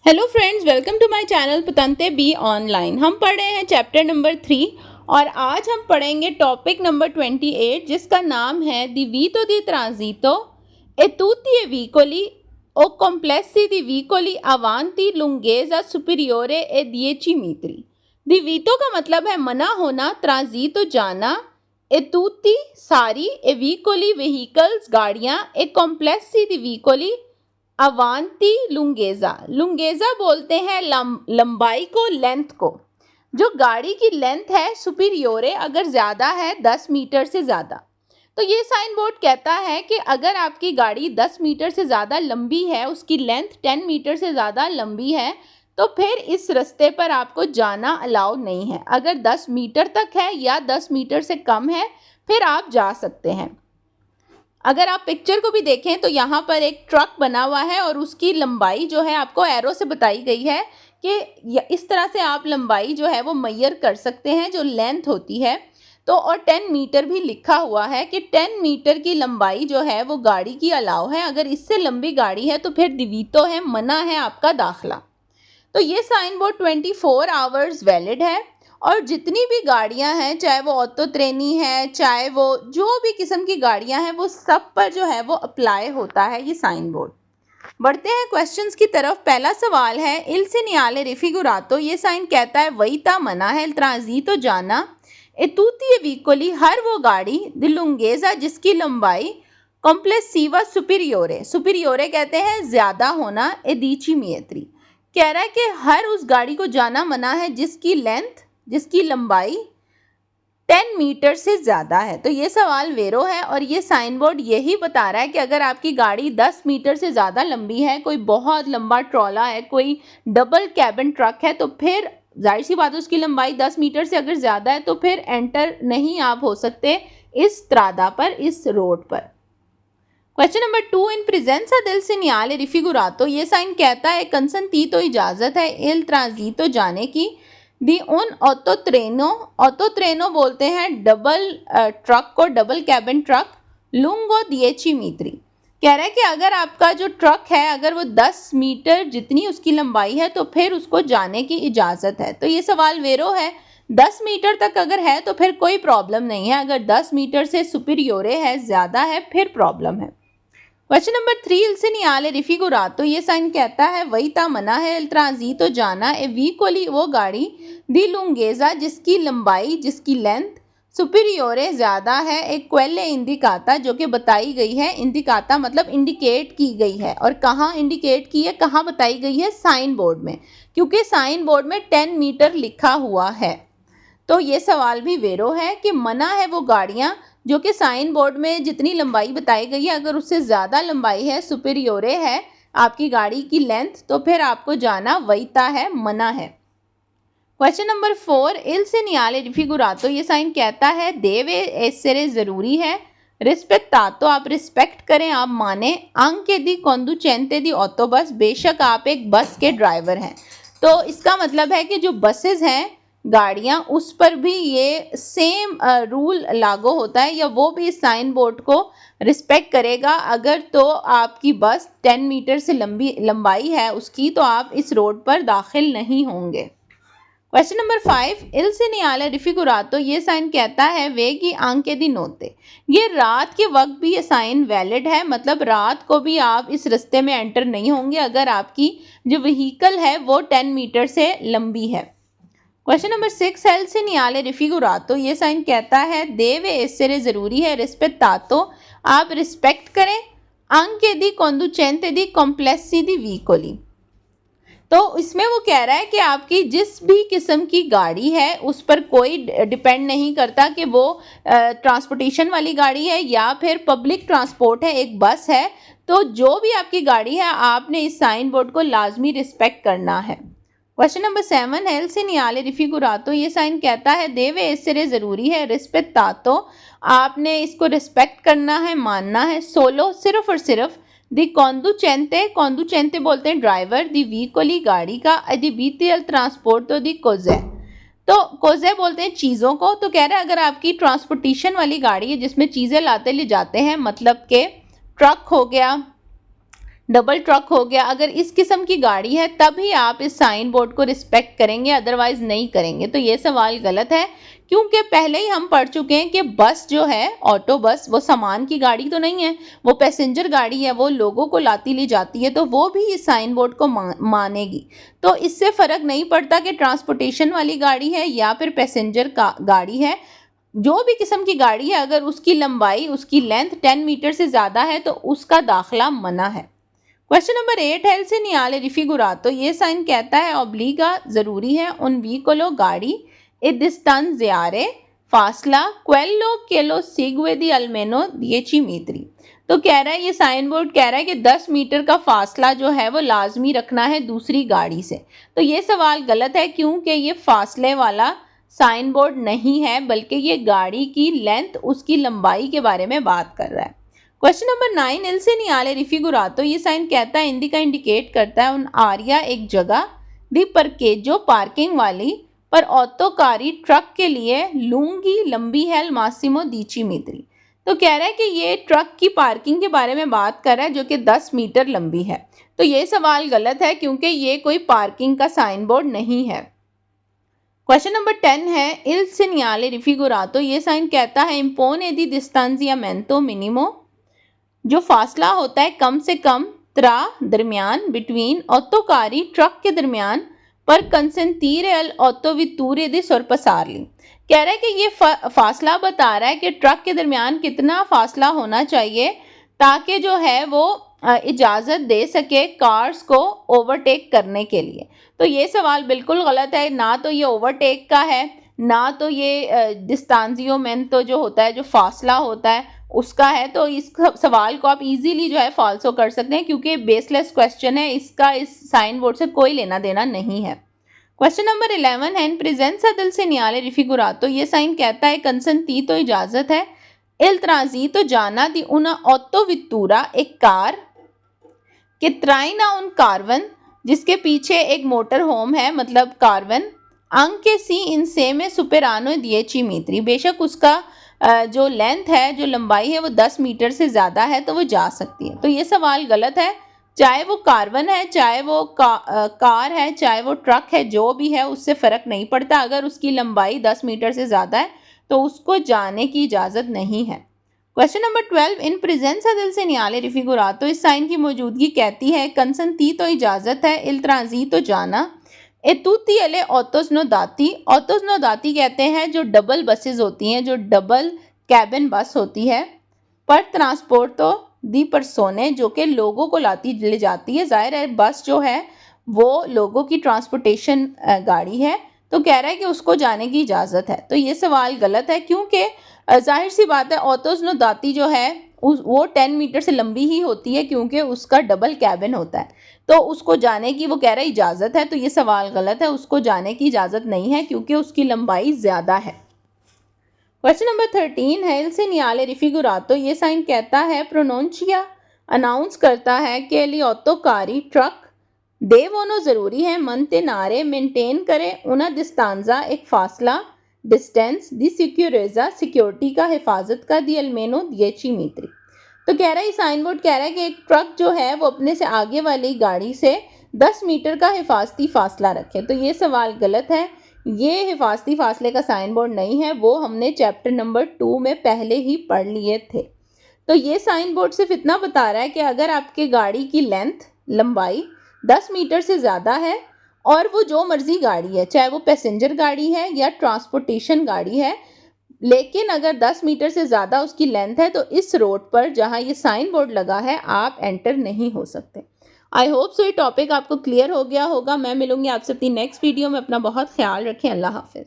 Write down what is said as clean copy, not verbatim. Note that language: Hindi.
Hello friends, welcome to my channel पतंते बी ऑनलाइन। हम पढ़ रहे हैं चैप्टर नंबर 3 और आज हम पढ़ेंगे टॉपिक नंबर 28 जिसका नाम है दी वीतो दी ट्रांजितो e tutti e vicoli o complessi di vicoli avanti lunghezza superiore e 10 metri। दी वीतो का मतलब है मना होना, ट्रांजितो जाना, e tutti सारी, e vicoli व्हीकल्स गाड़ियाँ, e complessi di vicoli अवांती लुंगेजा। लुंगेजा बोलते हैं लंबाई को, लेंथ को। जो गाड़ी की लेंथ है सुपीरियोरे अगर ज़्यादा है 10 मीटर से ज़्यादा, तो ये साइन बोर्ड कहता है कि अगर आपकी गाड़ी 10 मीटर से ज़्यादा लंबी है, उसकी लेंथ 10 मीटर से ज़्यादा लंबी है, तो फिर इस रास्ते पर आपको जाना अलाउ नहीं है। अगर 10 मीटर तक है या 10 मीटर से कम है फिर आप जा सकते हैं। अगर आप पिक्चर को भी देखें तो यहाँ पर एक ट्रक बना हुआ है और उसकी लंबाई जो है आपको एरो से बताई गई है कि इस तरह से आप लंबाई जो है वो मेजर कर सकते हैं, जो लेंथ होती है। तो और 10 मीटर भी लिखा हुआ है कि 10 मीटर की लंबाई जो है वो गाड़ी की अलाउ है। अगर इससे लंबी गाड़ी है तो फिर दिवीतो है, मना है आपका दाखला। तो ये साइन बोर्ड 24 आवर्स वैलिड है और जितनी भी गाड़ियां हैं, चाहे वो ऑटो ट्रेनी है, चाहे वो जो भी किस्म की गाड़ियां हैं, वो सब पर जो है वो अप्लाई होता है ये साइन बोर्ड। बढ़ते हैं क्वेश्चंस की तरफ। पहला सवाल है इल सिग्नाले रिफिगुरातो। ये साइन कहता है वही ता मना है, ट्रांजितो जाना, ए तुtti e vicoli हर वो गाड़ी, दी लुंगेजा जिसकी लंबाई, कॉम्प्लेसिवा सुपीरियोरे, सुपीरियोरे कहते हैं ज़्यादा होना, ए दीची मियत्री कह रहा है कि हर उस गाड़ी को जाना मना है जिसकी लेंथ, जिसकी लंबाई 10 मीटर से ज़्यादा है। तो ये सवाल वेरो है और ये साइन बोर्ड यही बता रहा है कि अगर आपकी गाड़ी 10 मीटर से ज़्यादा लंबी है, कोई बहुत लंबा ट्रॉला है, कोई डबल कैबिन ट्रक है, तो फिर जाहिर सी बात है उसकी लंबाई 10 मीटर से अगर ज़्यादा है तो फिर एंटर नहीं आप हो सकते इस त्रादा पर, इस रोड पर। क्वेश्चन नंबर 2 इन प्रेजेंसा दिल सिग्नाले रिफिगुरातो। ये साइन कहता है कंसेंटीतो इजाज़त है इल ट्रांजितो जाने की, दी उन ऑटो ट्रेनो, ऑटो ट्रेनो बोलते हैं डबल ट्रक को, डबल कैबिन ट्रक, लुंगो 10 मीत्री कह रहा है कि अगर आपका जो ट्रक है अगर वो 10 मीटर जितनी उसकी लंबाई है तो फिर उसको जाने की इजाज़त है। तो ये सवाल वेरो है। 10 मीटर तक अगर है तो फिर कोई प्रॉब्लम नहीं है, अगर 10 मीटर से सुपीरियोरे है, ज़्यादा है, फिर प्रॉब्लम है। क्वेश्चन नंबर 3 इल सिग्नाले रिफिगुरातो। ये साइन कहता है वही ता मना है, इल ट्रांजितो जाना, ए vicoli वो गाड़ी, दी लुंगेजा जिसकी लंबाई, जिसकी लेंथ, सुपीरियोरे ज़्यादा है, एक क्वेले इंडिकाता जो कि बताई गई है, इंडिकाता मतलब इंडिकेट की गई है। और कहाँ इंडिकेट की है, कहाँ बताई गई है? साइन बोर्ड में, क्योंकि साइन बोर्ड में 10 मीटर लिखा हुआ है। तो ये सवाल भी वेरो है कि मना है वो गाड़ियाँ जो कि साइन बोर्ड में जितनी लंबाई बताई गई है अगर उससे ज़्यादा लंबाई है, सुपीरियोरे है आपकी गाड़ी की लेंथ, तो फिर आपको जाना वहीता है, मना है। क्वेश्चन नंबर 4 इल सिग्नाले रिफिगुरातो। ये साइन कहता है देवे एसेरे ज़रूरी है, रिस्पेक्टातो आप रिस्पेक्ट करें, आप माने, आंके दी कॉन्डुचेंते दी ऑटो बस बेशक आप एक बस के ड्राइवर हैं। तो इसका मतलब है कि जो बसेस हैं, गाड़ियाँ, उस पर भी ये सेम रूल लागू होता है या वो भी साइन बोर्ड को रिस्पेक्ट करेगा। अगर तो आपकी बस 10 मीटर से लंबाई है उसकी, तो आप इस रोड पर दाखिल नहीं होंगे। क्वेश्चन नंबर 5 इल सिग्नाले रिफिगुरातो। ये साइन कहता है वे की आंके दी नोते। ये रात के वक्त भी ये साइन वैलिड है, मतलब रात को भी आप इस रास्ते में एंटर नहीं होंगे अगर आपकी जो व्हीकल है वो 10 मीटर से लंबी है। क्वेश्चन नंबर 6 इल सिग्नाले रिफिगुरातो। ये साइन कहता है देवे एसेरे ज़रूरी है, रिस्पेक्टातो आप रिस्पेक्ट करें, आंके दी कॉन्डुचेंते दी कॉम्प्लेस्सी दी vicoli। तो इसमें वो कह रहा है कि आपकी जिस भी किस्म की गाड़ी है उस पर कोई डिपेंड नहीं करता कि वो ट्रांसपोर्टेशन वाली गाड़ी है या फिर पब्लिक ट्रांसपोर्ट है, एक बस है, तो जो भी आपकी गाड़ी है आपने इस साइन बोर्ड को लाजमी रिस्पेक्ट करना है। क्वेश्चन नंबर 7 है इल सिग्नाले रिफिगुरातो। ये साइन कहता है देवे एसेरे ज़रूरी है, रिस्पेक्टातो आपने इसको रिस्पेक्ट करना है, मानना है, सोलो सिर्फ और सिर्फ, दी कॉन्डुचेंते, कॉन्डुचेंते बोलते हैं ड्राइवर, दी vicoli गाड़ी का, दी बीती अल ट्रांसपोर्ट तो दी कोजे, तो कोजे बोलते हैं चीज़ों को। तो कह रहे हैं अगर आपकी ट्रांसपोर्टेशन वाली गाड़ी है जिसमें चीज़ें लाते ले जाते हैं, मतलब के ट्रक हो गया, डबल ट्रक हो गया, अगर इस किस्म की गाड़ी है तभी आप इस साइन बोर्ड को रिस्पेक्ट करेंगे, अदरवाइज नहीं करेंगे। तो ये सवाल गलत है, क्योंकि पहले ही हम पढ़ चुके हैं कि बस जो है, ऑटो बस, वो सामान की गाड़ी तो नहीं है, वो पैसेंजर गाड़ी है, वो लोगों को लाती ली जाती है, तो वो भी इस साइन बोर्ड को मानेगी। तो इससे फ़र्क नहीं पड़ता कि ट्रांसपोर्टेशन वाली गाड़ी है या फिर पैसेंजर का गाड़ी है, जो भी किस्म की गाड़ी है, अगर उसकी लंबाई, उसकी लेंथ 10 मीटर से ज़्यादा है तो उसका दाखला मना है। क्वेश्चन नंबर 8 है, इसे नियाले रिफिगुरातो, ये साइन कहता है ऑब्लिगा ज़रूरी है, उन व्हीकलो गाड़ी ए distanziare फासला quello che lo segue di almeno 10 metri। तो कह रहा है, ये साइन बोर्ड कह रहा है कि 10 मीटर का फासला जो है वो लाजमी रखना है दूसरी गाड़ी से। तो ये सवाल गलत है, क्योंकि ये फासले वाला साइन बोर्ड नहीं है, बल्कि ये गाड़ी की लेंथ, उसकी लंबाई के बारे में बात कर रहा है। क्वेश्चन नंबर 9, इल से नियाले रिफिगुरातो, ये साइन कहता है, इंडिका इंडिकेट करता है उन आरिया एक जगह, दी परकेजो पार्किंग वाली, पर ऑटोकारी ट्रक के लिए लूंगी लंबी है मासिमो 10 मीटरी। तो कह रहा है कि ये ट्रक की पार्किंग के बारे में बात कर रहा है जो कि 10 मीटर लंबी है। तो ये सवाल गलत है, क्योंकि ये कोई पार्किंग का साइन बोर्ड नहीं है। क्वेश्चन नंबर 10 है, इल सेनियाले रिफिगुरातो, ये साइन कहता है इम्पोने दी डिस्टेंसियामेंटो मिनिमो, जो फासला होता है कम से कम त्रा दरमियान, बिटवीन ऑटोकारी ट्रक के दरमियान, पर कंसेंटीरे अल ऑटोवितूरे दे सोरपसारली। कह रहा है कि ये फासला बता रहा है कि ट्रक के दरमियान कितना फासला होना चाहिए ताकि जो है वो इजाज़त दे सके कार्स को ओवरटेक करने के लिए। तो ये सवाल बिल्कुल गलत है, ना तो ये ओवरटेक का है, ना तो ये डिस्टेंसियोमेंटो जो होता है, जो फासला होता है उसका है। तो इस सवाल को आप इजीली जो है फॉल्सो कर सकते हैं, क्योंकि बेसलेस क्वेश्चन है, इसका इस साइन बोर्ड से कोई लेना देना नहीं है। क्वेश्चन नंबर 11 है, इन प्रेजेंसा दिल से नियाले रिफिगुरातो, ये साइन कहता है कंसंती तो इजाज़त है, इल त्राजी तो जाना दी उना ऑटो वितूरा, एक कार कि ट्राइना उन कार्वन, जिसके पीछे एक मोटर होम है, मतलब कार्वन, अंक के सी इनसे में सुपेरानो 10 मीटरी, बेशक उसका जो लेंथ है, जो लंबाई है वो 10 मीटर से ज़्यादा है तो वो जा सकती है। तो ये सवाल गलत है, चाहे वो कार्बन है, चाहे वो कार है, चाहे वो ट्रक है, जो भी है उससे फ़र्क नहीं पड़ता। अगर उसकी लंबाई 10 मीटर से ज़्यादा है तो उसको जाने की इजाज़त नहीं है। क्वेश्चन नंबर 12, इन प्रेजेंसा दिल से नियाले रिफिगुरातो, इस साइन की मौजूदगी कहती है कंसंती तो इजाज़त है, इल त्राजी तो जाना, ए तुती अले ऑटोस नो दाती, ऑटोस नो दाती कहते हैं जो डबल बसेस होती हैं, जो डबल कैबिन बस होती है, पर ट्रांसपोर्ट तो दी परसोने, जो कि लोगों को लाती ले जाती है। ज़ाहिर है बस जो है वो लोगों की ट्रांसपोर्टेशन गाड़ी है, तो कह रहा है कि उसको जाने की इजाज़त है। तो ये सवाल गलत है, क्योंकि जाहिर सी बात है ऑटोस नो दाती जो है वो 10 मीटर से लंबी ही होती है, क्योंकि उसका डबल कैबिन होता है, तो उसको जाने की वो कह रहा है इजाज़त है। तो ये सवाल गलत है, उसको जाने की इजाज़त नहीं है, क्योंकि उसकी लंबाई ज़्यादा है। क्वेश्चन नंबर 13 है, इल से नियाले रिफिगुरातो, ये साइन कहता है प्रोनोंशिया अनाउंस करता है कि लियोटोकारी ट्रक देवोनो ज़रूरी है, मनते नारे मेंटेन करे उना डिस्टेंसा, एक फासला, डिस्टेंस दी सिक्योरेजा, सिक्योरिटी का, हिफाजत का, दी अलमेनो 10 मीटरी। तो कह रहा है साइन बोर्ड कह रहा है कि एक ट्रक जो है वो अपने से आगे वाली गाड़ी से 10 मीटर का हिफाजती फासला रखे। तो ये सवाल गलत है, ये हिफाजती फासले का साइन बोर्ड नहीं है, वो हमने चैप्टर नंबर 2 में पहले ही पढ़ लिए थे। तो ये साइन बोर्ड सिर्फ इतना बता रहा है कि अगर आपके गाड़ी की लेंथ, लंबाई 10 मीटर से ज़्यादा है, और वो जो मर्जी गाड़ी है, चाहे वो पैसेंजर गाड़ी है या ट्रांसपोर्टेशन गाड़ी है, लेकिन अगर 10 मीटर से ज़्यादा उसकी लेंथ है, तो इस रोड पर जहाँ ये साइन बोर्ड लगा है आप एंटर नहीं हो सकते। आई होप सो ये टॉपिक आपको क्लियर हो गया होगा। मैं मिलूंगी आपसे अपनी नेक्स्ट वीडियो में। अपना बहुत ख्याल रखें। अल्लाह हाफिज़।